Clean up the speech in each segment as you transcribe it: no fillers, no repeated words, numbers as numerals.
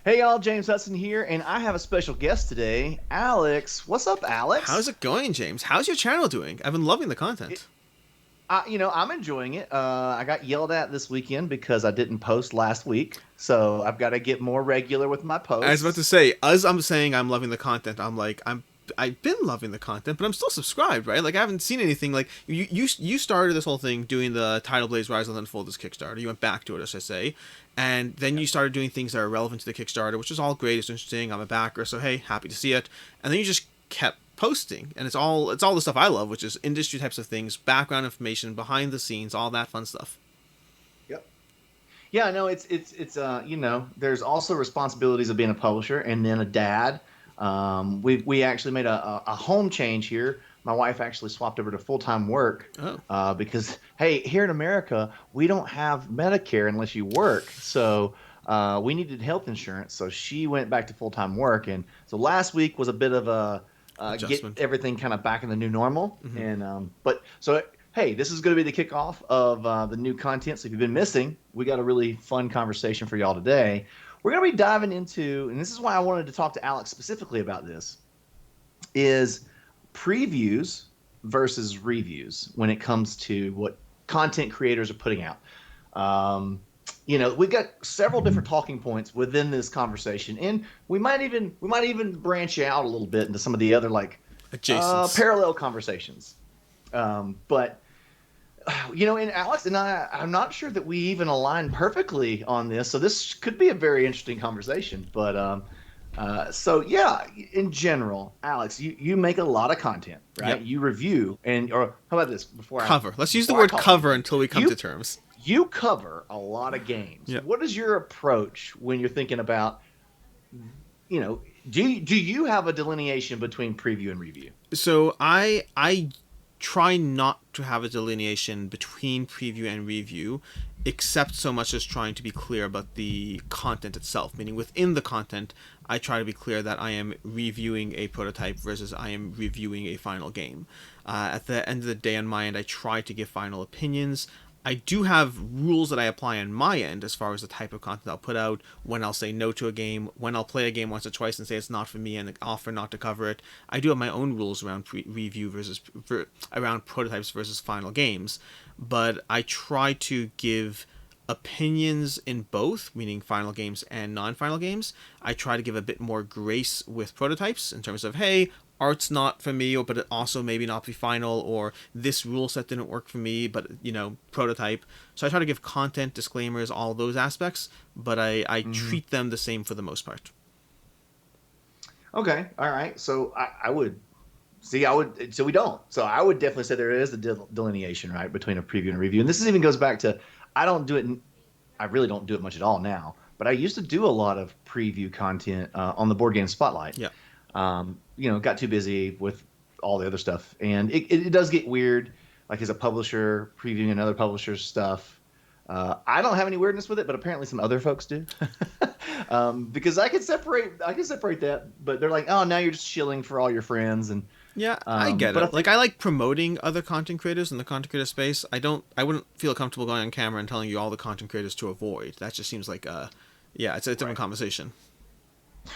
Hey y'all, James Hudson here, and I have a special guest today, Alex. What's up, How's Alex? it going, James? How's your channel doing? I've been loving the It, content. I'm enjoying it. I got yelled at this weekend because I didn't post last week, so I've got to get more regular with my I was about to posts. say, as I'm saying I'm loving the content, I've been loving the content, but I'm still subscribed, right? Like I haven't seen anything like you started this whole thing doing the Tidal Blaze Rise and Unfold this Kickstarter. You went back to it, as I say, and then you started doing things that are relevant to the Kickstarter, which is all great. It's interesting. I'm a backer, so hey, happy to see it. And then you just kept posting, and it's all the stuff I love, which is industry types of things, background information, behind the scenes, all that fun stuff. Yep. Yeah, no, there's also responsibilities of being a publisher and then a dad. We actually made a home change here. My wife actually swapped over to full-time work Oh, because, hey, here in America, we don't have Medicare unless you work. So we needed health insurance. So she went back to full-time work. And so last week was a bit of a get adjustment. everything kind of back in the new normal. Mm-hmm. But hey, this is going to be the kickoff of the new content. So if you've been missing, we got a really fun conversation for y'all today. We're going to be diving into, and this is why I wanted to talk to Alex specifically about this, is previews versus reviews when it comes to what content creators are putting out. We've got several different talking points within this conversation, and we might even branch out a little bit into some of the other like Adjacents. parallel conversations. But and Alex and I'm not sure that we even align perfectly on this, so this could be a very interesting conversation. So yeah, in general, Alex, you make a lot of content, right? Yep. You review, or how about this before I Cover. Let's use the before I word call it cover review? until we come to You terms. you cover a lot of games. Yep. What is your approach when you're thinking about, you know, do you have a delineation between preview and review? So I try not to have a delineation between preview and review, except so much as trying to be clear about the content itself. Meaning within the content, I try to be clear that I am reviewing a prototype versus I am reviewing a final game. At the end of the day, on my end, I try to give final opinions. I do have rules that I apply on my end as far as the type of content I'll put out, when I'll say no to a game, when I'll play a game once or twice and say it's not for me and offer not to cover it. I do have my own rules around review around prototypes versus final games, but I try to give opinions in both, meaning final games and non-final games. I try to give a bit more grace with prototypes in terms of, hey, art's not for me, or but it also maybe not be final, or this rule set didn't work for me, but prototype. So I try to give content disclaimers, all those aspects, but I Hmm. treat them the same for the most part. Okay, all right. So I would see. I would. So we don't. So I would definitely say there is a delineation, right, between a preview and a review. And this even goes back to I don't do it. I really don't do it much at all now. But I used to do a lot of preview content on the Board Game Spotlight. Yeah. Got too busy with all the other stuff, and it does get weird. Like as a publisher previewing another publisher's stuff. I don't have any weirdness with it, but apparently some other folks do. Because I can separate that, but they're like, oh, now you're just shilling for all your friends, and Yeah, I get but I it. Like think I like promoting other content creators in the content creator space. I wouldn't feel comfortable going on camera and telling you all the content creators to avoid. That just seems like yeah, it's a different right. conversation.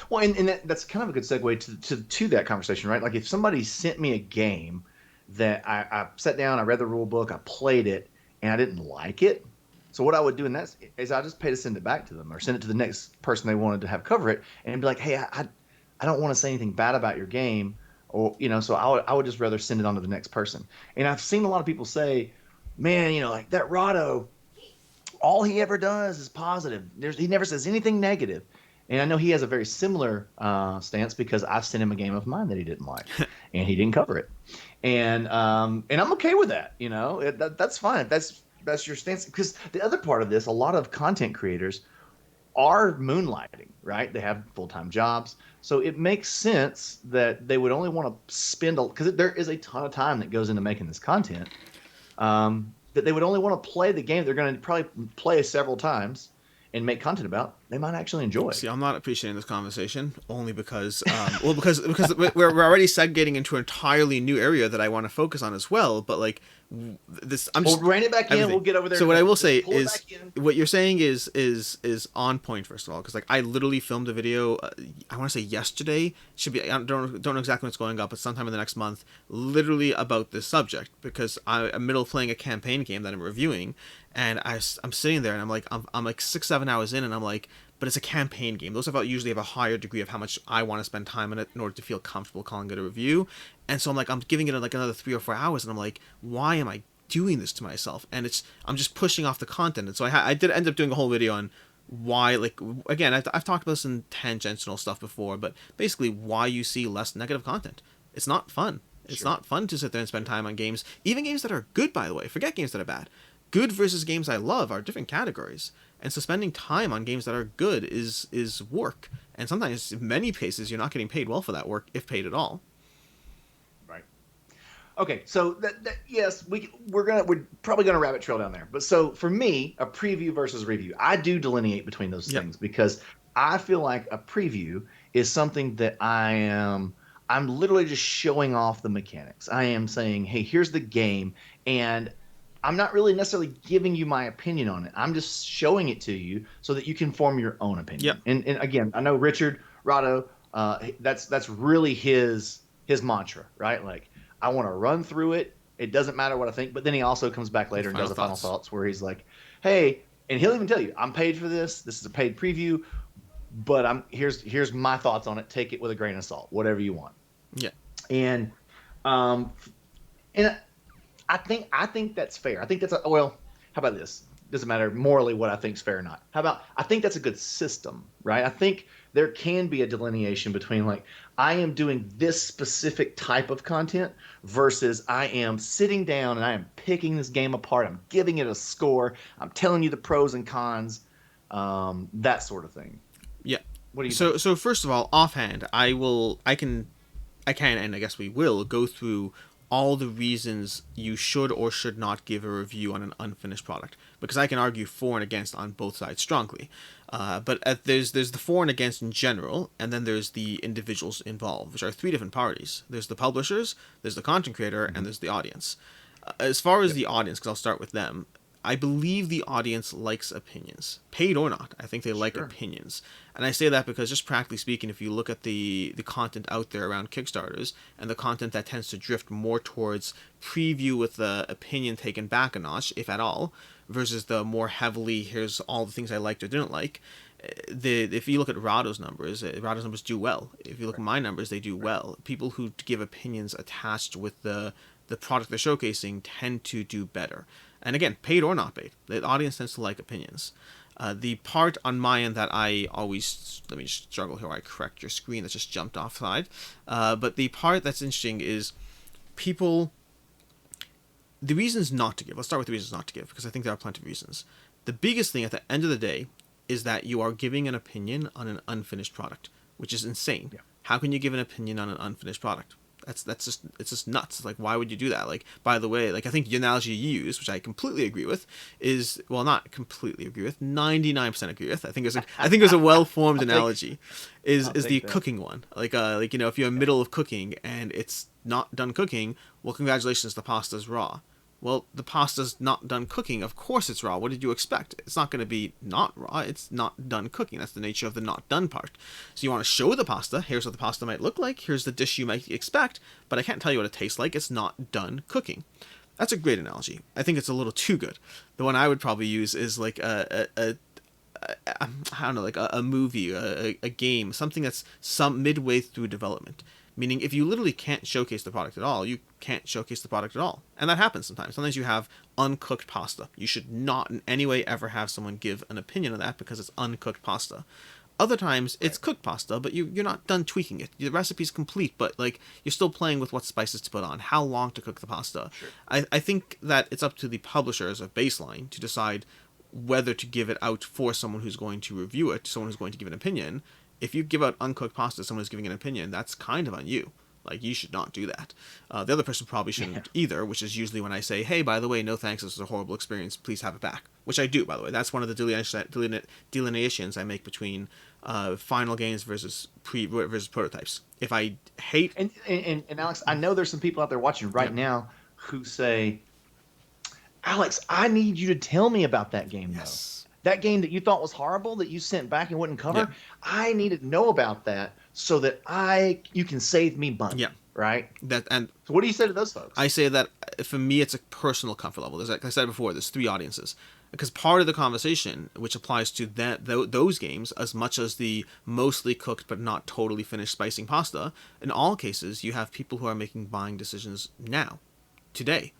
Well, and that's kind of a good segue to that conversation, right? Like if somebody sent me a game that I sat down, I read the rule book, I played it, and I didn't like it. So what I would do in that is I just pay to send it back to them or send it to the next person they wanted to have cover it, and be like, hey, I don't want to say anything bad about your game, or so I would just rather send it on to the next person. And I've seen a lot of people say, man, like that Rado, all he ever does is positive. He never says anything negative. And I know he has a very similar stance because I've sent him a game of mine that he didn't like, and he didn't cover it. And I'm okay with that. That's fine. That's your stance. Because the other part of this, a lot of content creators are moonlighting, right? They have full time jobs, so it makes sense that they would only want to spend because there is a ton of time that goes into making this content. That they would only want to play the game they're going to probably play several times and make content about. they might actually enjoy. See, I'm not appreciating this conversation only because, because we're already segregating into an entirely new area that I want to focus on as well. But like this, I'm We'll just rein it back in. everything. We'll get over there So in a what I will minute. Just say pull it is, back in. what you're saying is on point. First of all, because like I literally filmed a video, I want to say yesterday. Should be, I don't know exactly when it's going up, but sometime in the next month, literally about this subject, because I'm middle of playing a campaign game that I'm reviewing, and I'm sitting there and I'm like 6-7 hours in, and I'm like, but it's a campaign game. Those usually have a higher degree of how much I want to spend time in it in order to feel comfortable calling it a review. And so I'm like, I'm giving it like another 3 or 4 hours, and I'm like, why am I doing this to myself? And I'm just pushing off the content. And so I did end up doing a whole video on why, like, again, I've talked about this in tangential stuff before, but basically why you see less negative content. It's not fun. It's not fun to sit there and spend time on games, even games that are good, by the way. Forget games that are bad. Good versus games I love are different categories. And so spending time on games that are good is work. And sometimes, in many cases, you're not getting paid well for that work, if paid at all. Right. Okay, so yes, we're probably gonna rabbit trail down there. But so for me, a preview versus review, I do delineate between those things because I feel like a preview is something that I'm literally just showing off the mechanics. I am saying, hey, here's the game, and I'm not really necessarily giving you my opinion on it. I'm just showing it to you so that you can form your own Yep. opinion. And again, I know Richard Rado, that's really his mantra, right? Like, I want to run through it. It doesn't matter what I think. But then he also comes back later and does a final thoughts where he's like, hey, and he'll even tell you, I'm paid for this. This is a paid preview, but here's my thoughts on it. Take it with a grain of salt, whatever you want. Yeah. And um and I think that's fair. I think that's well, how about this? Doesn't matter morally what I think is fair or not. How about, I think that's a good system, right? I think there can be a delineation between, like, I am doing this specific type of content versus I am sitting down and I am picking this game apart. I'm giving it a score. I'm telling you the pros and cons, that sort of thing. Yeah. What do you think? So first of all, offhand, I can, and I guess we will go through all the reasons you should or should not give a review on an unfinished product, because I can argue for and against on both sides strongly. But there's the for and against in general, and then there's the individuals involved, which are three different parties. There's the publishers, there's the content creator, and there's the audience. As far as the audience, because I'll start with them, I believe the audience likes opinions, paid or not. I think they like opinions, and I say that because, just practically speaking, if you look at the content out there around Kickstarters and the content that tends to drift more towards preview with the opinion taken back a notch, if at all, versus the more heavily, here's all the things I liked or didn't like. If you look at Rado's numbers do well. If you look at my numbers, they do well. People who give opinions attached with the product they're showcasing tend to do better. And again, paid or not paid, the audience tends to like opinions. The part on my end that I always, let me just struggle here, I correct your screen that just jumped offside. But the part that's interesting is people, the reasons not to give. Let's start with the reasons not to give, because I think there are plenty of reasons. The biggest thing at the end of the day is that you are giving an opinion on an unfinished product, which is insane. Yeah. How can you give an opinion on an unfinished product? It's just nuts. Like, why would you do that? Like, by the way, like, I think the analogy you use, which I completely agree with, is, well, not completely agree with, 99% agree with. I think it was a well-formed analogy, is the cooking one. Like, you know, if you're in the middle of cooking and it's not done cooking, well, congratulations, the pasta's raw. Well, the pasta's not done cooking. Of course it's raw. What did you expect? It's not going to be not raw. It's not done cooking. That's the nature of the not done part. So you want to show the pasta. Here's what the pasta might look like. Here's the dish you might expect. But I can't tell you what it tastes like. It's not done cooking. That's a great analogy. I think it's a little too good. The one I would probably use is like I don't know, like a movie, a game, something that's some midway through development. Meaning, if you literally can't showcase the product at all, you can't showcase the product at all. And that happens sometimes. Sometimes you have uncooked pasta. You should not in any way ever have someone give an opinion on that because it's uncooked pasta. Other times, it's cooked pasta, but you're not done tweaking it. The recipe's complete, but like you're still playing with what spices to put on, how long to cook the pasta. Sure. I think that it's up to the publisher as a baseline to decide whether to give it out for someone who's going to review it, someone who's going to give an opinion. If you give out uncooked pasta to someone who's giving an opinion, that's kind of on you. Like, you should not do that. The other person probably shouldn't either, which is usually when I say, hey, by the way, no thanks, this was a horrible experience, please have it back. Which I do, by the way. That's one of the delineations I make between final games versus prototypes. If I hate... And Alex, I know there's some people out there watching right now who say, Alex, I need you to tell me about that game, though. That game that you thought was horrible, that you sent back and wouldn't cover, I need to know about that so that you can save me money. Right? So what do you say to those folks? I say that for me, it's a personal comfort level. Like I said before, there's 3 audiences. Because part of the conversation, which applies to those games as much as the mostly cooked but not totally finished spicing pasta, in all cases, you have people who are making buying decisions now, today.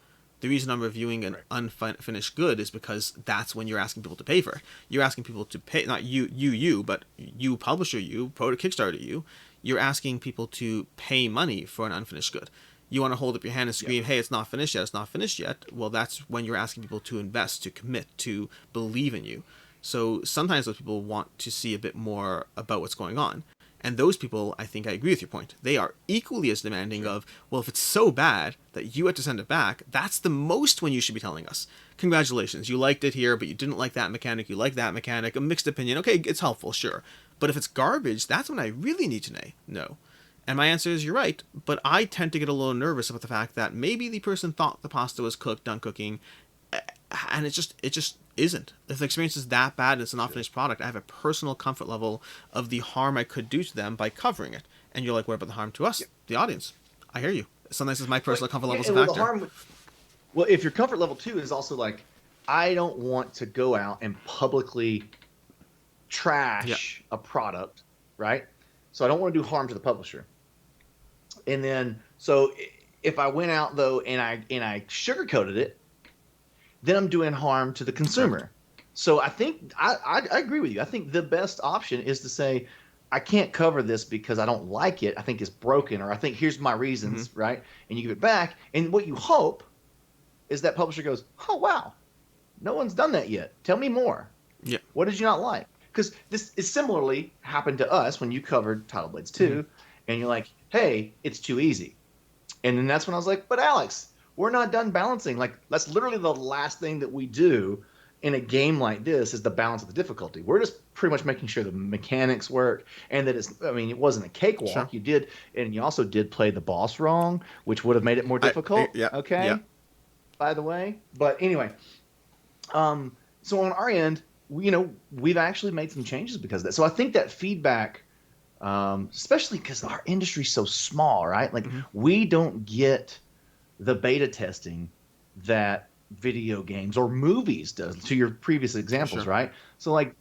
The reason I'm reviewing an unfinished good is because that's when you're asking people to pay for it. You're asking people to pay, not you, but you, publisher you, Kickstarter you. You're asking people to pay money for an unfinished good. You want to hold up your hand and scream, hey, it's not finished yet, it's not finished yet. Well, that's when you're asking people to invest, to commit, to believe in you. So sometimes those people want to see a bit more about what's going on. And those people, I think I agree with your point. They are equally as demanding of, well, if it's so bad that you had to send it back, that's the most when you should be telling us. Congratulations, you liked it here, but you didn't like that mechanic, you like that mechanic, a mixed opinion. Okay, it's helpful, sure. But if it's garbage, that's when I really need to know. And my answer is, you're right, but I tend to get a little nervous about the fact that maybe the person thought the pasta was done cooking, and it just isn't. If the experience is that bad and it's an unfinished product, I have a personal comfort level of the harm I could do to them by covering it. And you're like, what about the harm to us, the audience? I hear you. Sometimes it's my personal comfort level is a factor. Well, if your comfort level too is also like, I don't want to go out and publicly trash a product, right? So I don't want to do harm to the publisher. And then, so if I went out though and I sugarcoated it, then I'm doing harm to the consumer. Right. So I think I agree with you. I think the best option is to say, I can't cover this because I don't like it. I think it's broken, or I think here's my reasons, right? And you give it back. And what you hope is that publisher goes, oh, wow, no one's done that yet. Tell me more. Yeah. What did you not like? Because this is similarly happened to us when you covered Title Blades 2, and you're like, hey, it's too easy. And then that's when I was like, but Alex, we're not done balancing. Like, that's literally the last thing that we do in a game like this is the balance of the difficulty. We're just pretty much making sure the mechanics work and that it wasn't a cakewalk. Sure. You also did play the boss wrong, which would have made it more difficult. Okay. Yeah. By the way. But anyway, so on our end, we've actually made some changes because of that. So I think that feedback, especially because our industry's so small, right? Like we don't get the beta testing that video games or movies does, to your previous examples, sure. Right? So like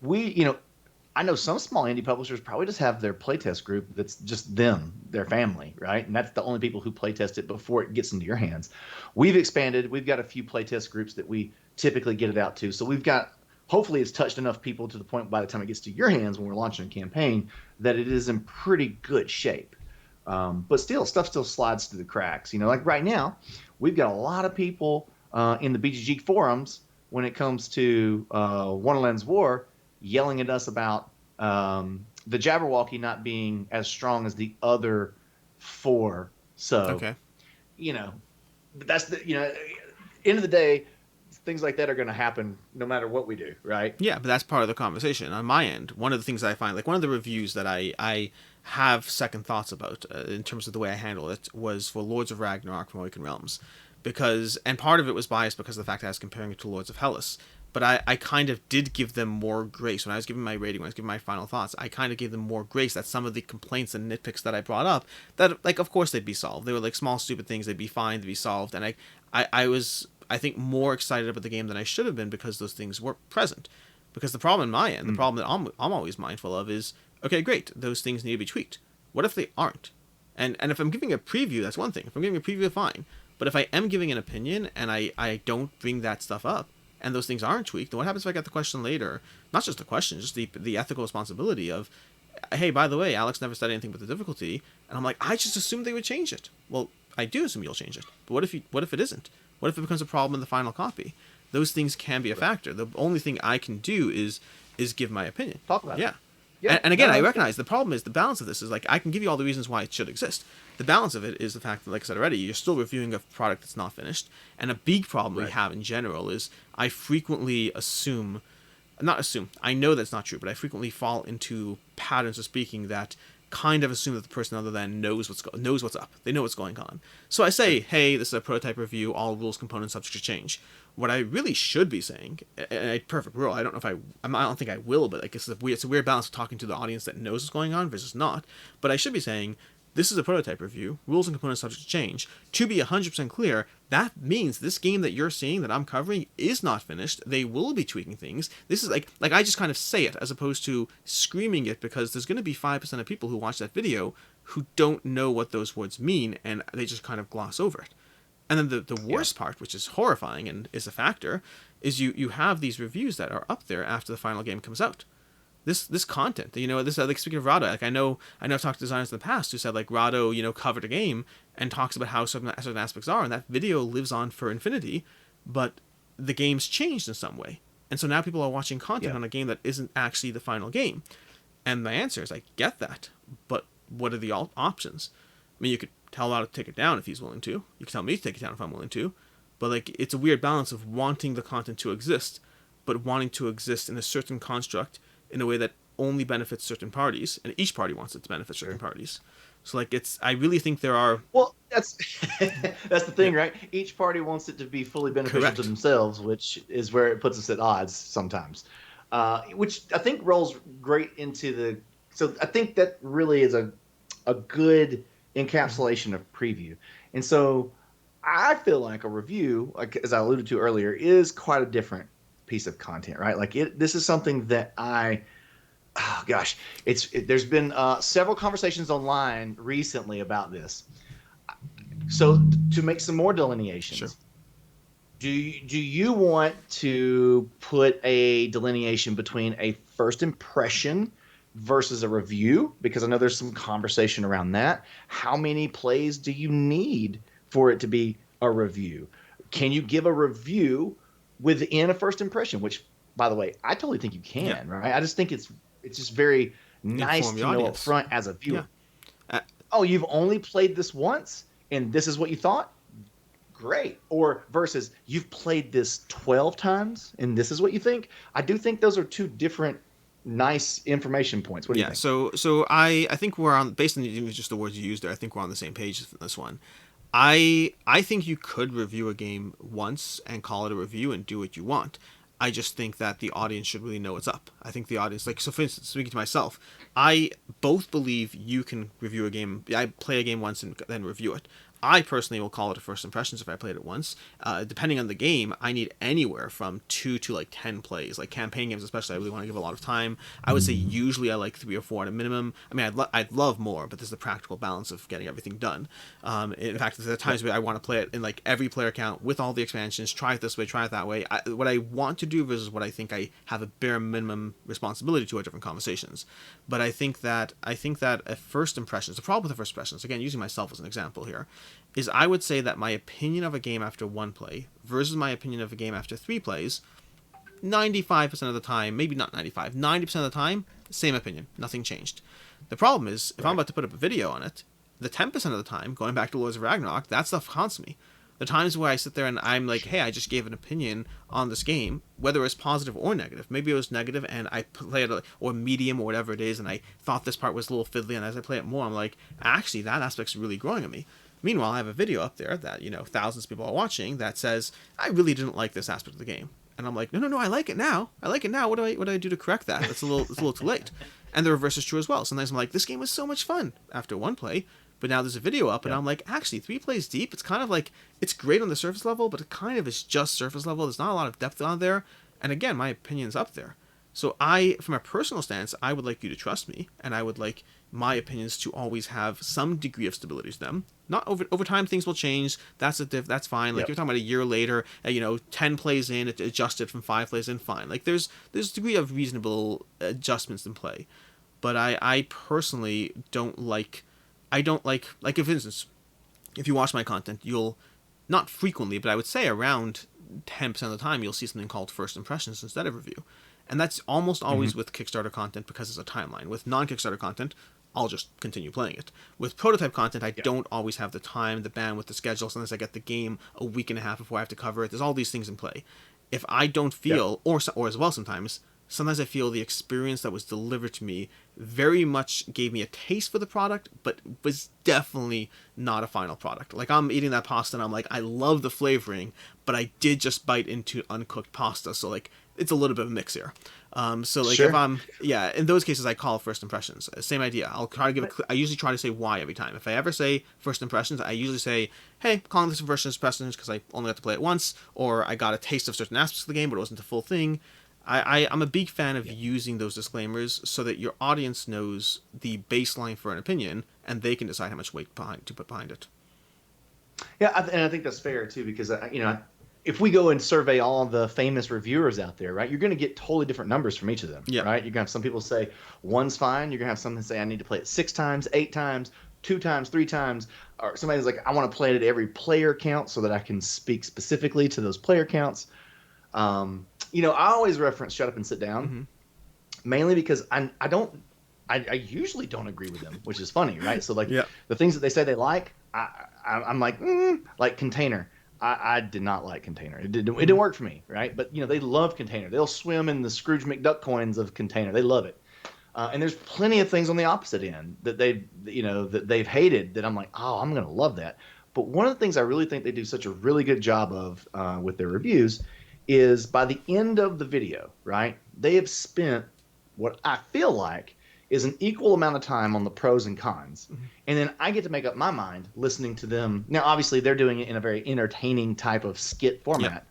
I know some small indie publishers probably just have their playtest group that's just them, their family, right? And that's the only people who playtest it before it gets into your hands. We've expanded. We've got a few playtest groups that we typically get it out to. So we've got, hopefully it's touched enough people to the point by the time it gets to your hands when we're launching a campaign that it is in pretty good shape. But still, stuff still slides through the cracks. Like right now, we've got a lot of people in the BGG forums when it comes to Wonderland's War yelling at us about the Jabberwocky not being as strong as the other 4. So, okay. That's end of the day, things like that are going to happen no matter what we do, right? Yeah, but that's part of the conversation. On my end, one of the things that I find, like one of the reviews that I have second thoughts about in terms of the way I handle it was for Lords of Ragnarok from Awakened Realms. And part of it was biased because of the fact that I was comparing it to Lords of Hellas. But I kind of did give them more grace. When I was giving my rating, when I was giving my final thoughts, I kind of gave them more grace that some of the complaints and nitpicks that I brought up, that, like, of course they'd be solved. They were, like, small, stupid things. They'd be fine. They'd be solved. And I was, I think, more excited about the game than I should have been because those things were present. Because the problem in my end, the problem that I'm always mindful of is, okay, great, those things need to be tweaked. What if they aren't? And if I'm giving a preview, that's one thing. If I'm giving a preview, fine. But if I am giving an opinion and I don't bring that stuff up, and those things aren't tweaked, then what happens if I get the question later? Not just the question, just the ethical responsibility of, hey, by the way, Alex never said anything but the difficulty, and I'm like, I just assumed they would change it. Well, I do assume you'll change it, but what if it isn't? What if it becomes a problem in the final copy? Those things can be a factor. The only thing I can do is give my opinion. Talk about it. Yeah. Yeah, And again, no, I that's recognize the problem is the balance of this is like I can give you all the reasons why it should exist. The balance of it is the fact that, like I said already, you're still reviewing a product that's not finished. And a big problem we right. have in general is I frequently assume, not assume, I know that's not true, but I frequently fall into patterns of speaking that kind of assume that the person other than knows what's up. They know what's going on. So I say, Sure. hey, this is a prototype review. All rules, components, subject to change. What I really should be saying, a perfect rule. I don't know if I don't think I will, but like it's a weird balance of talking to the audience that knows what's going on versus not. But I should be saying, this is a prototype review. Rules and components subject to change. To be 100% clear, that means this game that you're seeing that I'm covering is not finished. They will be tweaking things. This is like I just kind of say it as opposed to screaming it, because there's going to be 5% of people who watch that video who don't know what those words mean and they just kind of gloss over it. And then the Yeah. worst part, which is horrifying and is a factor, is you have these reviews that are up there after the final game comes out. This content, like speaking of Rado, like I've talked to designers in the past who said like Rado, covered a game and talks about how certain aspects are, and that video lives on for infinity, but the game's changed in some way, and so now people are watching content Yeah. on a game that isn't actually the final game. And my answer is I get that, but what are the options? I mean, you could tell Rado to take it down if he's willing to. You can tell me to take it down if I'm willing to, but like it's a weird balance of wanting the content to exist, but wanting to exist in a certain construct in a way that only benefits certain parties, and each party wants it to benefit certain parties. So like I really think there are. Well, that's that's the Yeah, thing, right? Each party wants it to be fully beneficial to correct. themselves, which is where it puts us at odds sometimes. Which I think rolls great into the. So I think that really is a good Mm-hmm. encapsulation of preview. And so I feel like a review, like as I alluded to earlier, is quite a different piece of content, right? Like this is something that oh gosh, there's been several conversations online recently about this. So to make some more Sure. delineations, do you want to put a delineation between a first impression versus a review? Because I know there's some conversation around that. How many plays do you need for it to be a review? Can you give a review within a first impression? Which, by the way, I totally think you Yeah. can. Right? I just think it's just very nice Inform the to know up audience. front as a Yeah. viewer. Uh, Oh, you've only played this once, and this is what you thought? Great. Or versus you've played this 12 times and this is what you think. I do think those are two different nice information points. What do you yeah. think? So I think we're on, based on even just the words you used there. I think we're on the same page for this one. I think you could review a game once and call it a review and do what you want. I just think that the audience should really know what's up. I think the audience, like, so for instance, speaking to myself, I both believe you can review a game. I play a game once and then review it. I personally will call it a first impressions if I played it once. Depending on the game, I need anywhere from 2 to 10 plays. Like campaign games, especially, I really want to give a lot of time. I would say usually I like 3 or 4 at a minimum. I mean, I'd love more, but there's the practical balance of getting everything done. In fact, there's times where I want to play it in like every player count with all the expansions. Try it this way, try it that way. What I want to do versus what I think I have a bare minimum responsibility to are different conversations. But I think that a first impressions, the problem with the first impressions, again using myself as an example here, is I would say that my opinion of a game after 1 play versus my opinion of a game after 3 plays, 95% of the time, maybe not 95, 90% of the time, same opinion, nothing changed. The problem is, if I'm Right. about to put up a video on it, the 10% of the time, going back to Lords of Ragnarok, that stuff haunts me. The times where I sit there and I'm like, Sure. hey, I just gave an opinion on this game, whether it was positive or negative. Maybe it was negative and I play it, or medium or whatever it is, and I thought this part was a little fiddly, and as I play it more, I'm like, actually, that aspect's really growing on me. Meanwhile, I have a video up there that, thousands of people are watching that says, I really didn't like this aspect of the game. And I'm like, no, no, no, I like it now. I like it now. What do I do to correct that? It's a little too late. And the reverse is true as well. Sometimes I'm like, this game was so much fun after 1 play, but now there's a video up, and Yeah. I'm like, actually, 3 plays deep, it's kind of like, it's great on the surface level, but it kind of is just surface level. There's not a lot of depth on there. And again, my opinion's up there. So from a personal stance, I would like you to trust me, and I would like my opinions to always have some degree of stability to them. Not over time, things will change. That's fine. Like Yep. you're talking about a year later, 10 plays in, it adjusted from 5 plays in, fine. Like there's a degree of reasonable adjustments in play, but I personally don't like. I don't like if, for instance, if you watch my content, you'll not frequently, but I would say around 10% of the time, you'll see something called first impressions instead of review. And that's almost Hmm. always with Kickstarter content because it's a timeline. With non-Kickstarter content, I'll just continue playing it. With prototype content, I Yeah. don't always have the time, the bandwidth, the schedule. Sometimes I get the game a week and a half before I have to cover it. There's all these things in play. If I don't Yep. feel, or as well sometimes I feel the experience that was delivered to me very much gave me a taste for the product, but was definitely not a final product. Like I'm eating that pasta and I'm like, I love the flavoring, but I did just bite into uncooked pasta, so like it's a little bit of a mix here. So like if Sure. I'm yeah, in those cases I call first impressions. Same idea. I'll try to give I usually try to say why every time. If I ever say first impressions, I usually say, hey, I'm calling this first impressions because I only got to play it once, or I got a taste of certain aspects of the game, but it wasn't the full thing. I'm a big fan of Yeah. using those disclaimers so that your audience knows the baseline for an opinion and they can decide how much weight to put behind it. Yeah, and I think that's fair too, because if we go and survey all the famous reviewers out there, right, you're going to get totally different numbers from each of them, Yeah. right? You're going to have some people say one's fine. You're going to have some that say I need to play it 6 times, 8 times, 2 times, 3 times, or somebody's like I want to play it at every player count so that I can speak specifically to those player counts. I always reference Shut Up and Sit Down, Mm-hmm. mainly because I usually don't agree with them, which is funny, right? So like Yeah. the things that they say they like, I'm like Container. I did not like Container. It didn't Mm-hmm. work for me, right? But they love Container. They'll swim in the Scrooge McDuck coins of Container. They love it. And there's plenty of things on the opposite end that they've hated that I'm like, oh, I'm gonna love that. But one of the things I really think they do such a really good job of with their reviews is by the end of the video, right? They have spent what I feel like is an equal amount of time on the pros and cons. Mm-hmm. And then I get to make up my mind listening to them. Now, obviously, they're doing it in a very entertaining type of skit Yeah. format.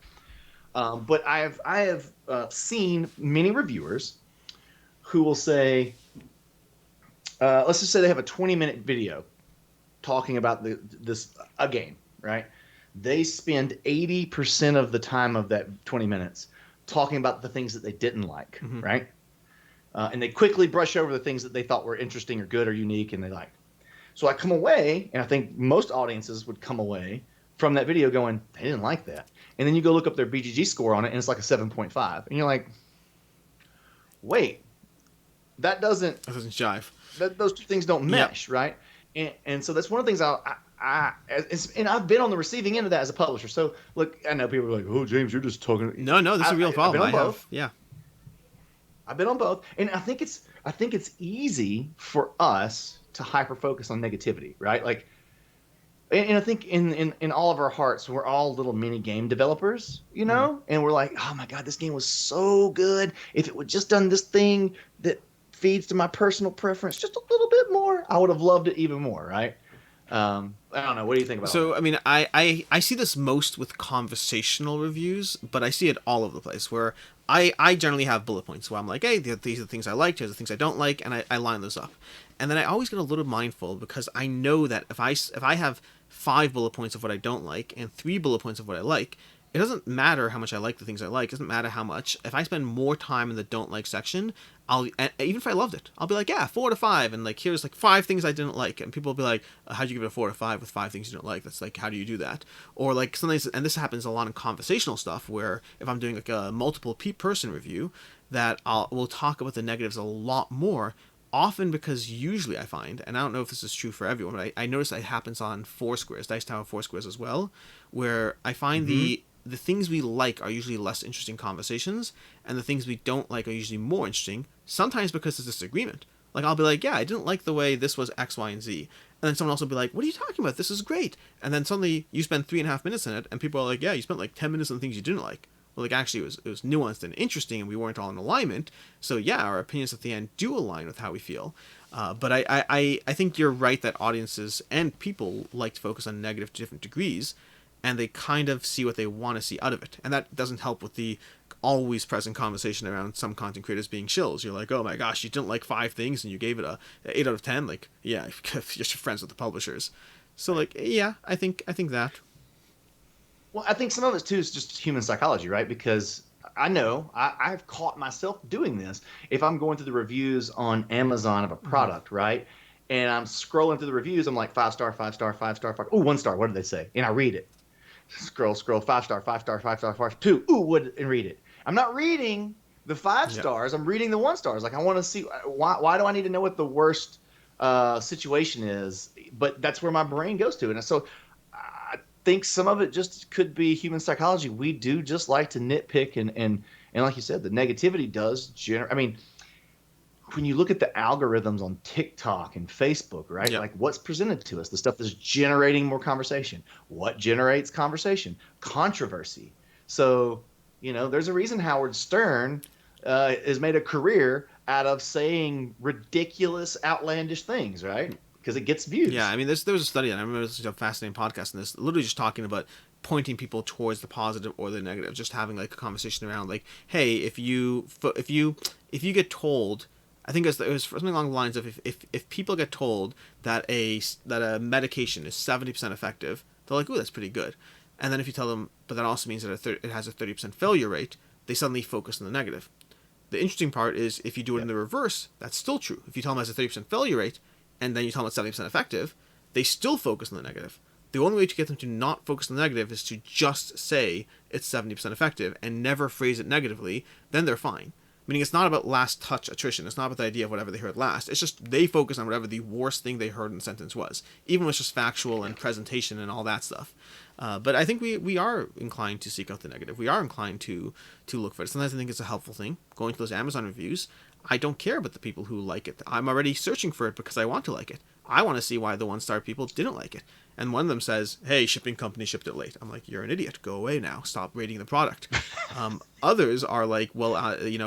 But I have seen many reviewers who will say, let's just say they have a 20-minute video talking about this a game, right? They spend 80% of the time of that 20 minutes talking about the things that they didn't like, Mm-hmm. right? And they quickly brush over the things that they thought were interesting or good or unique and they liked. So I come away, and I think most audiences would come away from that video going, they didn't like that. And then you go look up their BGG score on it, and it's like a 7.5. And you're like, wait, that doesn't, That doesn't jive. those two things don't Yep. mesh, right? And so that's one of the things and I've been on the receiving end of that as a publisher. So look, I know people are like, oh, James, you're just talking. No, this is a real I've been problem. on I have. both. Yeah. I've been on both, and I think it's easy for us to hyper focus on negativity, right? Like, and I think in all of our hearts, we're all little mini game developers, Mm-hmm. and we're like, oh my god, this game was so good. If it would just done this thing that feeds to my personal preference just a little bit more, I would have loved it even more, right? I don't know. What do you think about all So that? I mean, I see this most with conversational reviews, but I see it all over the place. Where I generally have bullet points where I'm like, hey, these are the things I liked, here's the things I don't like, and I line those up. And then I always get a little mindful because I know that if I have 5 bullet points of what I don't like and 3 bullet points of what I like, it doesn't matter how much I like the things I like. It doesn't matter how much. If I spend more time in the don't like section, and even if I loved it, I'll be like, yeah, 4 to 5, and like here's like 5 things I didn't like, and people will be like, how'd you give it a 4 to 5 with 5 things you don't like? That's like, how do you do that? Or like sometimes, and this happens a lot in conversational stuff, where if I'm doing like a multiple person review, that we'll talk about the negatives a lot more. Often because usually I find, and I don't know if this is true for everyone, but I notice that it happens on Foursquares, Dice Tower Foursquares as well, where I find Hmm. the things we like are usually less interesting conversations, and the things we don't like are usually more interesting. Sometimes because there's disagreement. Like I'll be like, yeah, I didn't like the way this was X, Y, and Z, and then someone else will be like, what are you talking about? This is great. And then suddenly you spend 3.5 minutes in it, and people are like, yeah, you spent like 10 minutes on the things you didn't like. Well, like actually it was nuanced and interesting, and we weren't all in alignment. So yeah, our opinions at the end do align with how we feel. But I think you're right that audiences and people like to focus on negative to different degrees, and they kind of see what they want to see out of it, and that doesn't help with the always present conversation around some content creators being shills. You're like, oh my gosh, you didn't like 5 things and you gave it a 8 out of 10. Like, yeah, if you're friends with the publishers. So like, yeah, I think that. Well, I think some of it too is just human psychology, right? Because I know I've caught myself doing this. If I'm going through the reviews on Amazon of a Mm-hmm. product, right? And I'm scrolling through the reviews, I'm like 5 star, 5 star, 5 star, 5. Ooh, 1 star. What did they say? And I read it. Scroll, 5 star, 5 star, 5 star, 5 2. Ooh, what? And read it. I'm not reading The five Yeah. stars, I'm reading the one stars. Like I want to see why do I need to know what the worst situation is? But that's where my brain goes to, and so I think some of it just could be human psychology. We do just like to nitpick, and like you said, the negativity does generate. I mean, when you look at the algorithms on TikTok and Facebook, right? Yeah. Like what's presented to us, the stuff that's generating more conversation. What generates conversation? Controversy. So, there's a reason Howard Stern has made a career out of saying ridiculous, outlandish things, right? Because it gets Yeah, views. I mean, there was a study, and I remember this was a fascinating podcast, and this literally just talking about pointing people towards the positive or the negative, just having like a conversation around like, hey, if you get told, I think it was something along the lines of if people get told that a medication is 70% effective, they're like, ooh, that's pretty good, and then if you tell them, but that also means that it has a 30% failure rate, they suddenly focus on the negative. The interesting part is if you do it in Yep. the reverse, that's still true. If you tell them it has a 30% failure rate, and then you tell them it's 70% effective, they still focus on the negative. The only way to get them to not focus on the negative is to just say it's 70% effective and never phrase it negatively, then they're fine. Meaning it's not about last touch attrition. It's not about the idea of whatever they heard last. It's just they focus on whatever the worst thing they heard in the sentence was, even when it's just factual and presentation and all that stuff. But I think we are inclined to seek out the negative. We are inclined to look for it. Sometimes I think it's a helpful thing. Going to those Amazon reviews, I don't care about the people who like it. I'm already searching for it because I want to like it. I want to see why the 1-star people didn't like it. And one of them says, hey, shipping company shipped it late. I'm like, you're an idiot. Go away now. Stop rating the product. Others are like, well,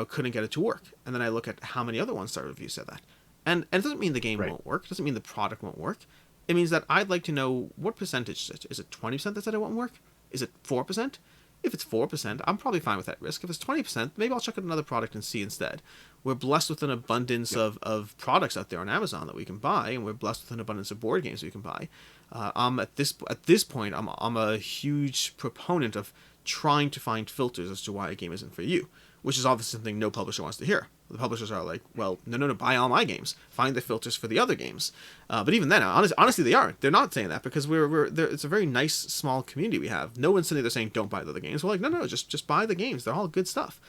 couldn't get it to work. And then I look at how many other 1-star reviews said that. And it doesn't mean the game Right. won't work. It doesn't mean the product won't work. It means that I'd like to know what percentage is it. Is it 20% that said it won't work? Is it 4%? If it's 4%, I'm probably fine with that risk. If it's 20%, maybe I'll check out another product and see instead. We're blessed with an abundance of products out there on Amazon that we can buy, and we're blessed with an abundance of board games we can buy. At this point, I'm a huge proponent of trying to find filters as to why a game isn't for you, which is obviously something no publisher wants to hear. The publishers are like, well, no, buy all my games. Find the filters for the other games. But even then, honestly, they aren't. They're not saying that because it's a very nice, small community we have. No one's sitting there saying, don't buy the other games. We're like, no, just buy the games. They're all good stuff.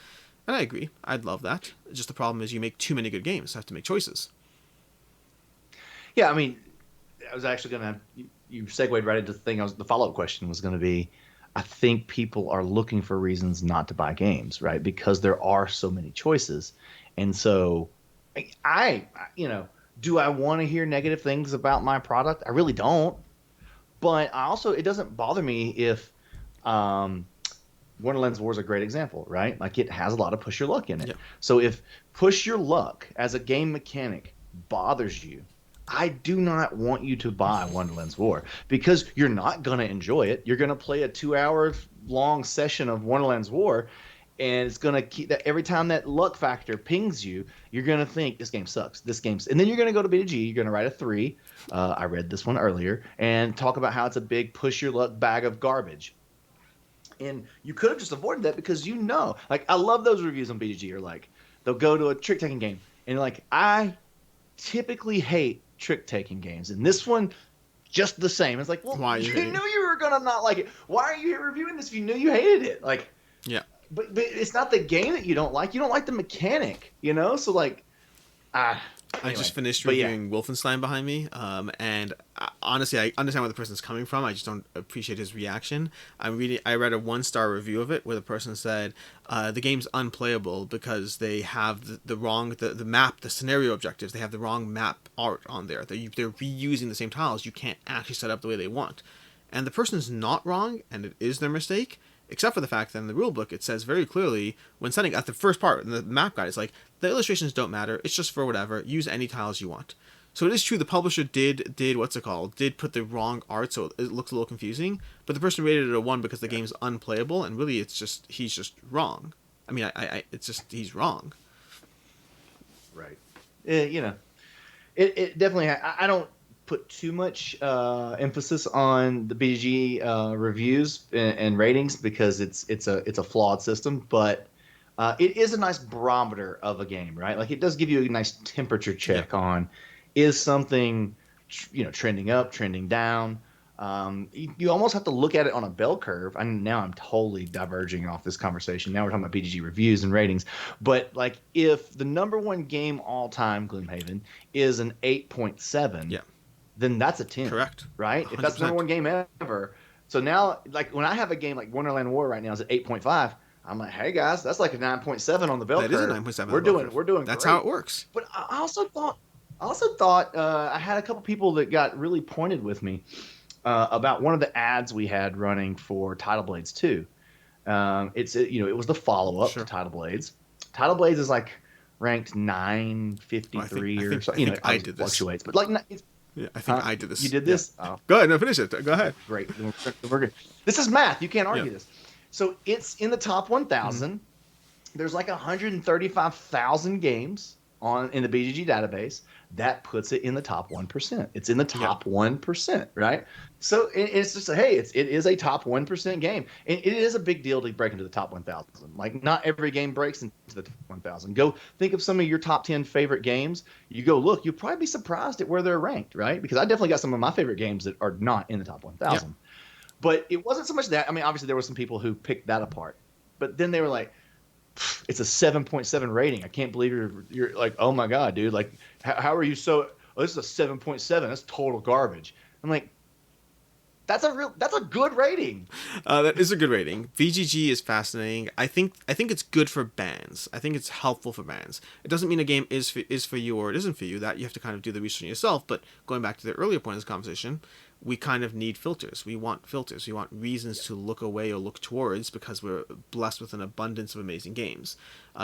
And I agree. I'd love that. Just the problem is you make too many good games. I have to make choices. Yeah, I mean, I was actually gonna. You segued right into the thing. The follow up question was going to be, I think people are looking for reasons not to buy games, right? Because there are so many choices, and so do I want to hear negative things about my product? I really don't. But I also, it doesn't bother me if um, Wonderland's War is a great example, right? Like it has a lot of push your luck in it. Yeah. So if push your luck as a game mechanic bothers you, I do not want you to buy Wonderland's War because you're not going to enjoy it. You're going to play a 2 hour long session of Wonderland's War, and it's going to keep that every time that luck factor pings you, you're going to think this game sucks. And then you're going to go to BG. You're going to write a 3. I read this one earlier and talk about how it's a big push your luck bag of garbage. And you could have just avoided that because like I love those reviews on BGG. Or like they'll go to a trick taking game and like I typically hate trick taking games, and this one just the same. It's like, well, Why are you you hating? knew you were gonna not like it. Why are you here reviewing this if you knew you hated it? Like, Yeah. but it's not the game that you don't like. You don't like the mechanic, So like, ah, I anyway. just finished But yeah, reviewing Wolfenstein behind me, and honestly, I understand where the person's coming from. I just don't appreciate his reaction. I read a 1-star review of it where the person said the game's unplayable because they have the wrong the map, the scenario objectives. They have the wrong map art on there. They're reusing the same tiles. You can't actually set up the way they want, and the person's not wrong, and it is their mistake. Except for the fact that in the rulebook it says very clearly when setting at the first part in the map guide, it's like the illustrations don't matter. It's just for whatever. Use any tiles you want. So it is true the publisher did did put the wrong art, so it looks a little confusing. But the person rated it a 1 because the game's unplayable, and really he's just wrong. I mean, it's just he's wrong. right. It definitely. I don't put too much emphasis on the BG reviews and ratings because it's a flawed system, but it is a nice barometer of a game, right? Like it does give you a nice temperature Yeah. check on is something trending up, trending down. You almost have to look at it on a bell curve. And now I'm totally diverging off this conversation. Now we're talking about BGG reviews and ratings. But like, if the number one game all time, Gloomhaven, is an 8.7, Yeah. then that's a 10, Correct. right? If that's the number 100%. one game ever. So now, like when I have a game like Wonderland War right now is at 8.5, I'm like, hey guys, that's like a 9.7 on the bell That is a curve. 9.7 We're on the bell doing curve. we're doing That's how great. it works. But I also thought I had a couple people that got really pointed with me about one of the ads we had running for Tidal Blades 2. It was the follow up to Sure. Tidal Blades. Tidal Blades is like ranked Well, 953 or so. I think I Obviously did this. fluctuates, but like it's, Yeah, I think huh? I did this. You did Yeah. this? Oh, Go ahead. No, finish it. Go ahead. great. We're good. This is math. You can't Yeah. argue this. So it's in the top Mm-hmm. 1,000. There's like 135,000 games in the BGG database. That puts it in the top 1%. It's in the Yeah. top 1%, right? So it's just hey, it is a top 1% game, and it is a big deal to break into the top 1,000. Like not every game breaks into the top 1,000. Go think of some of your top 10 favorite games. You go look, you'll probably be surprised at where they're ranked, right? Because I definitely got some of my favorite games that are not in the top 1,000. Yeah. But it wasn't so much that. I mean, obviously there were some people who picked that apart, but then they were like, it's a 7.7 rating. I can't believe you're like, oh my god, dude, like how are you so, oh, this is a 7.7, that's total garbage. I'm like, that's a good rating. That is a good rating. VGG is fascinating. I think it's good for bands. I think it's helpful for bands. It doesn't mean a game is for you or it isn't for you. That you have to kind of do the research yourself. But going back to the earlier point of this conversation, we kind of need filters. We want filters. We want reasons to look away or look towards because we're blessed with an abundance of amazing games.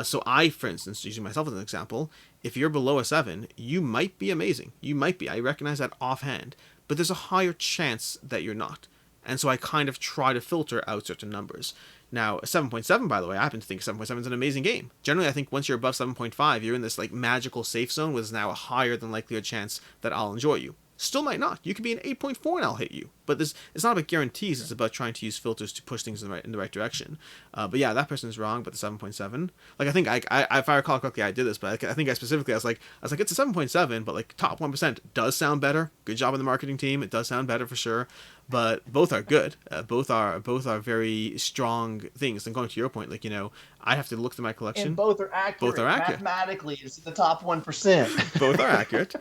So I, for instance, using myself as an example, if you're below a 7, you might be amazing. You might be. I recognize that offhand. But there's a higher chance that you're not. And so I kind of try to filter out certain numbers. Now, a 7.7, by the way, I happen to think 7.7 is an amazing game. Generally, I think once you're above 7.5, you're in this like magical safe zone with now a higher than likelihood chance that I'll enjoy you. Still might not. You could be an 8.4 and I'll hit you. But it's not about guarantees. It's about trying to use filters to push things in the right direction. But yeah, that person's wrong. But the 7.7, like I think if I recall correctly, I did this. But I think I was like it's a 7.7, but like top 1% does sound better. Good job on the marketing team. It does sound better for sure. But both are good. Both are very strong things. And going to your point, like I have to look through my collection. And both are accurate. Both are accurate. Mathematically, it's in the top 1%. Both are accurate.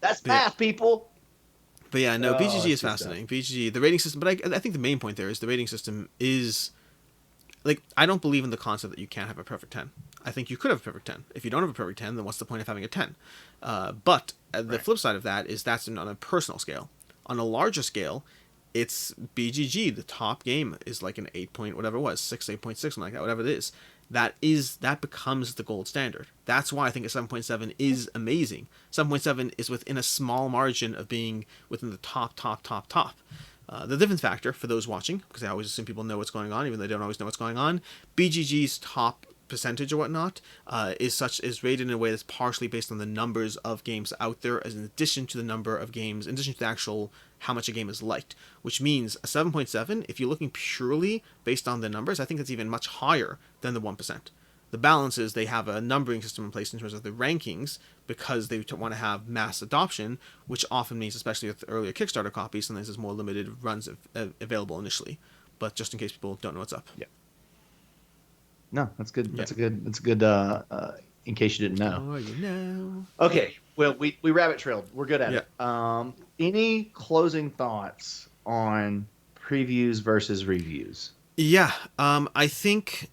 That's math, people. But yeah, no, BGG is it's good fascinating. BGG, the rating system, but I think the main point there is the rating system is, like, I don't believe in the concept that you can't have a perfect 10. I think you could have a perfect 10. If you don't have a perfect 10, then what's the point of having a 10? But the Right. flip side of that is that's on a personal scale. On a larger scale, it's BGG. The top game is like an 8 point, whatever it was, 6, 8.6, something like that, whatever it is. That becomes the gold standard. That's why I think a 7.7 is amazing. 7.7 is within a small margin of being within the top. The difference factor for those watching, because I always assume people know what's going on, even though they don't always know what's going on. BGG's top percentage or whatnot is rated in a way that's partially based on the numbers of games out there, as in addition to the number of games, in addition to the actual how much a game is liked. Which means a 7.7, if you're looking purely based on the numbers, I think that's even much higher than the 1%. The balance is they have a numbering system in place in terms of the rankings because they want to have mass adoption, which often means, especially with earlier Kickstarter copies, sometimes there's more limited runs available initially. But just in case people don't know what's up. Yeah. No, that's good. Yeah. That's a good. In case you didn't know. Oh, you know. Okay. Well, we rabbit trailed. We're good at Yeah. it. Any closing thoughts on previews versus reviews? Yeah. I think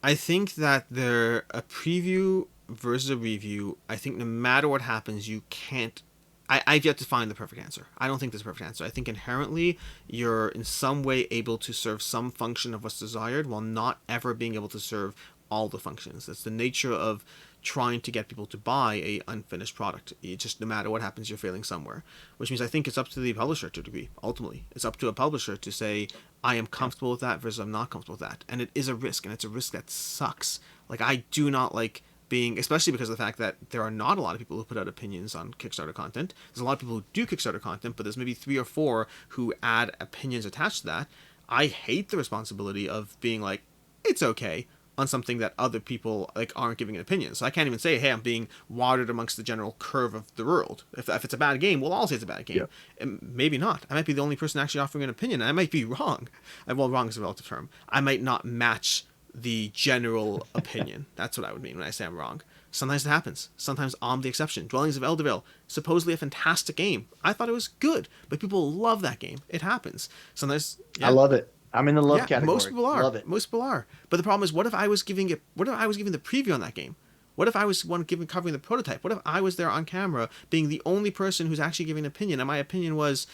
that a preview versus a review. I think no matter what happens, you can't. I've yet to find the perfect answer. I don't think there's a perfect answer. I think inherently you're in some way able to serve some function of what's desired while not ever being able to serve all the functions. That's the nature of trying to get people to buy a unfinished product. It just, no matter what happens, you're failing somewhere. Which means I think it's up to the publisher to a degree, ultimately. It's up to a publisher to say, I am comfortable with that versus I'm not comfortable with that. And it is a risk, and it's a risk that sucks. Like, I do not like being, especially because of the fact that there are not a lot of people who put out opinions on Kickstarter content. There's a lot of people who do Kickstarter content, but there's maybe 3 or 4 who add opinions attached to that. I hate the responsibility of being like, it's okay, on something that other people like aren't giving an opinion. So I can't even say, hey, I'm being watered amongst the general curve of the world. If it's a bad game, we'll all say it's a bad game. Yeah. And maybe not. I might be the only person actually offering an opinion. I might be wrong. Well, wrong is a relative term. I might not match the general opinion. That's what I would mean when I say I'm wrong. Sometimes it happens. Sometimes I'm the exception. Dwellings of Eldervale, supposedly a fantastic game. I thought it was good, but people love that game. It happens. Sometimes, I love it. I'm in the love category. Most people are. Love it. Most people are. But the problem is, what if I was giving the preview on that game? What if I was covering the prototype? What if I was there on camera, being the only person who's actually giving an opinion, and my opinion was,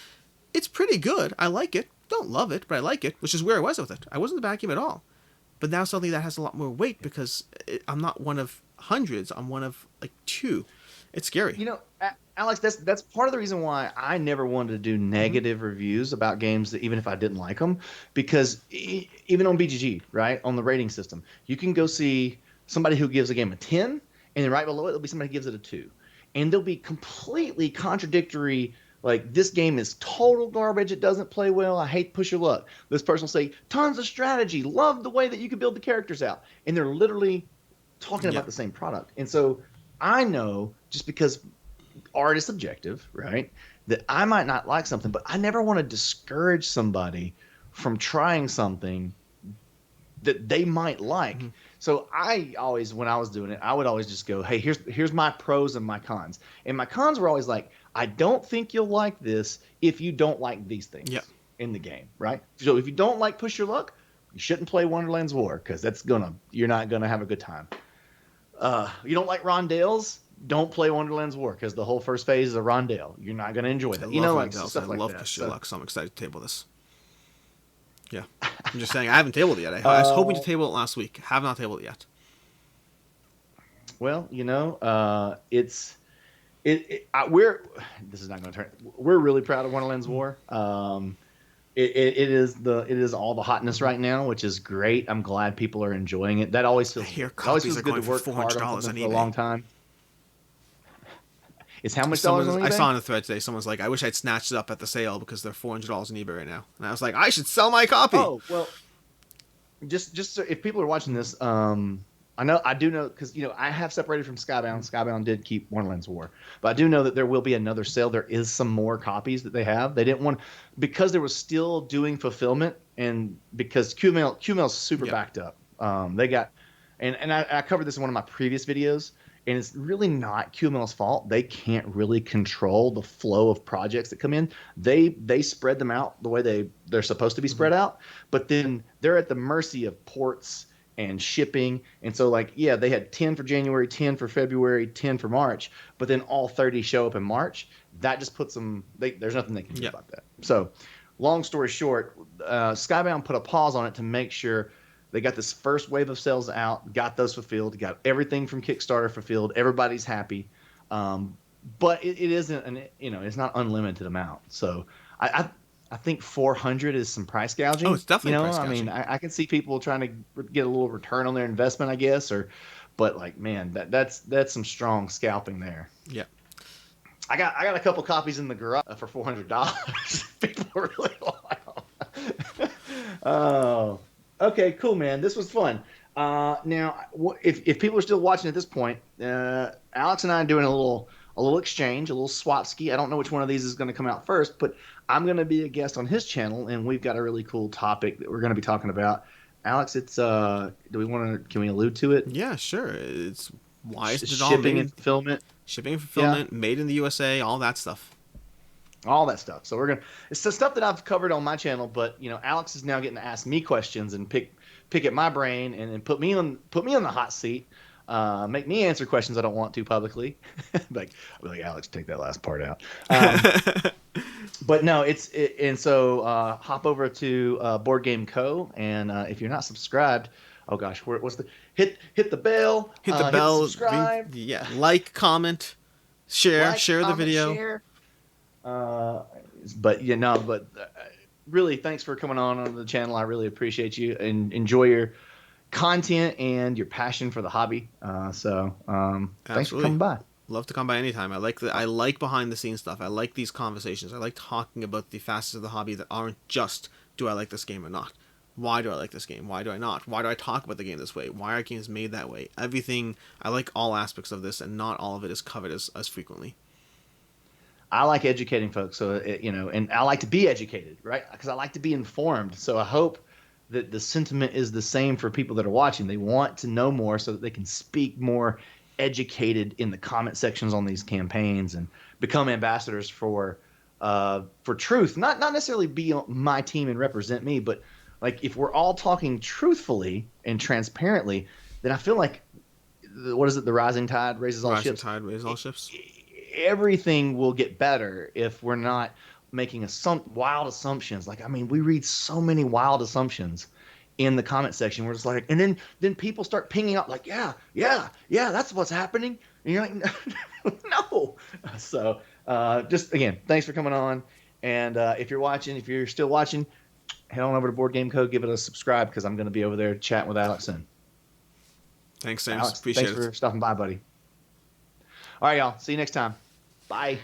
it's pretty good. I like it. Don't love it, but I like it, which is where I was with it. I wasn't the bad game at all. But now suddenly that has a lot more weight because I'm not one of hundreds. I'm one of like two. It's scary. You know, Alex, that's part of the reason why I never wanted to do negative reviews about games that even if I didn't like them, because even on BGG, right, on the rating system, you can go see somebody who gives a game a 10, and then right below it, there'll be somebody who gives it a 2. And they'll be completely contradictory. Like, this game is total garbage. It doesn't play well. I hate push your luck. This person will say, tons of strategy. Love the way that you can build the characters out. And they're literally talking about the same product. And so I know, just because art is subjective, right, that I might not like something, but I never want to discourage somebody from trying something that they might like. Mm-hmm. So I always, when I was doing it, I would always just go, hey, here's my pros and my cons. And my cons were always like, I don't think you'll like this if you don't like these things in the game, right? So if you don't like push your luck, you shouldn't play Wonderland's War because you're not gonna have a good time. You don't like rondelles? Don't play Wonderland's War because the whole first phase is a rondelle. You're not gonna enjoy that. Like stuff like that. I love push your luck, so I'm excited to table this. Yeah, I'm just saying I haven't tabled it yet. I was hoping to table it last week. Have not tabled it yet. Well, you know, we're really proud of Wonderland's War. It is all the hotness right now, which is great. I'm glad people are enjoying it. That always feels good to work hard on something for a long time. It's how much dollars on eBay? I saw in the thread today, someone's like, I wish I'd snatched it up at the sale because they're $400 on eBay right now. And I was like, I should sell my copy. Oh, well, just so if people are watching this, I do know, because, you know, I have separated from Skybound. Skybound did keep Wonderland's War. But I do know that there will be another sale. There is some more copies that they have. They didn't want, because they were still doing fulfillment, and because QMail's super backed up. They got, and I covered this in one of my previous videos, and it's really not QML's fault. They can't really control the flow of projects that come in. They spread them out the way they're supposed to be spread out, but then they're at the mercy of ports and shipping. And so, like, yeah, they had 10 for January, 10 for February, 10 for March, but then all 30 show up in March. That just puts them, there's nothing they can do about that. So long story short, Skybound put a pause on it to make sure they got this first wave of sales out, got those fulfilled, got everything from Kickstarter fulfilled. Everybody's happy. But it isn't, it's not unlimited amount. So I think 400 is some price gouging. Oh, it's definitely price gouging. I mean, I can see people trying to get a little return on their investment, I guess, but like, man, that's some strong scalping there. Yeah. I got a couple copies in the garage for $400. People really like them. Oh, okay, cool, man. This was fun. Now, if people are still watching at this point, Alex and I are doing a little exchange, a little swap ski. I don't know which one of these is going to come out first, but I'm going to be a guest on his channel, and we've got a really cool topic that we're going to be talking about. Alex, it's can we allude to it? Yeah, sure. It's why is it all shipping and fulfillment? Shipping and fulfillment, made in the USA, all that stuff. All that stuff. So it's the stuff that I've covered on my channel, but Alex is now getting to ask me questions and pick at my brain and put me on the hot seat. Make me answer questions I don't want to publicly. I'll be like, Alex, take that last part out. But no, so hop over to BoardGameCo, and if you're not subscribed, oh gosh, what's the hit the bell, hit the bell, subscribe, like, comment, share the video. Share. But really, thanks for coming on the channel. I really appreciate you and enjoy your content and your passion for the hobby. Thanks for coming by. Love to come by anytime. I like behind the scenes stuff. I like these conversations. I like talking about the facets of the hobby that aren't just, do I like this game or not? Why do I like this game? Why do I not? Why do I talk about the game this way? Why are games made that way? Everything, I like all aspects of this, and not all of it is covered as frequently. I like educating folks, so and I like to be educated, right? Because I like to be informed. So I hope that the sentiment is the same for people that are watching. They want to know more so that they can speak more educated in the comment sections on these campaigns and become ambassadors for truth. Not necessarily be on my team and represent me, but like if we're all talking truthfully and transparently, then I feel like what is it? The rising tide raises all Rising ships. tide raises all ships. Everything will get better if we're not making wild assumptions. Like, I mean, we read so many wild assumptions in the comment section. We're just like, and then people start pinging up like, yeah, that's what's happening. And you're like, no. So just again, thanks for coming on. And if you're still watching, head on over to BoardGameCo, give it a subscribe because I'm going to be over there chatting with Alex soon. Thanks, James. Alex, Appreciate thanks it. for stopping by, buddy. All right, y'all. See you next time. Bye.